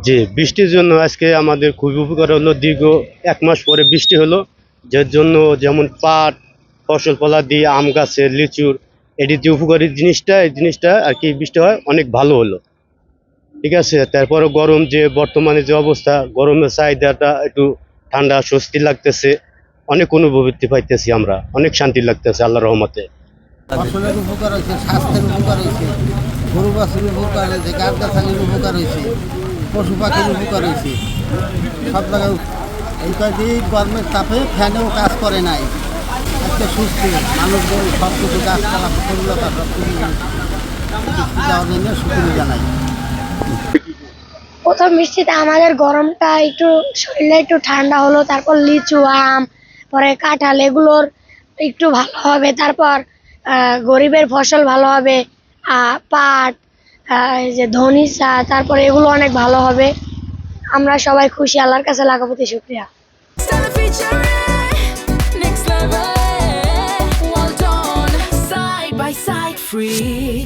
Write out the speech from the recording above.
জি, বৃষ্টির জন্য আজকে আমাদের খুবই উপকার হলো। দীর্ঘ ১ মাস পরে বৃষ্টি হলো। যার জন্য যেমন পাট, ফসল ফলাদি, আম গাছের, লিচুর এটি যে উপকারী জিনিসটা, এই জিনিসটা আরকি বৃষ্টি হয় অনেক ভালো হলো। ঠিক আছে? তারপরে গরম যে বর্তমানে যে অবস্থা, গরমের চাহিদাটা একটু ঠান্ডা স্বস্তি লাগতেছে। অনেক অনুভূতি পাইতেছি আমরা। অনেক শান্তি লাগতেছে আল্লাহর রহমতে। ফসলের উপকার হয়েছে, স্বাস্থ্যের উপকার হয়েছে, গরু বাছুরের উপকার হয়েছে, গাছগাছালির উপকার হয়েছে, পশু পাখির উপকার হয়েছে। সব জায়গায় এই কয়েকদিন গরমের তাপে ফ্যানেও কাজ করে নাই। আজকে সুস্থ মানুষজন সব কিছু গাছপালা ফসলতা সব কিছু দেওয়ার জন্য শুক্রিয়া জানাই। প্রথম বৃষ্টিতে আমাদের গরমটা একটু শরীরে একটু ঠান্ডা হলো, তারপর লিচু, আম, পরে কাঁঠাল এগুলোর একটু ভালো হবে। তারপর গরিবের ফসল ভালো হবে, পাট, এই যে ধনি চা, তারপরে এগুলো অনেক ভালো হবে। আমরা সবাই খুশি, আল্লাহর কাছে লাখো কোটি শুকরিয়া। Stella featuring next level. Well done, side by side, Fridge.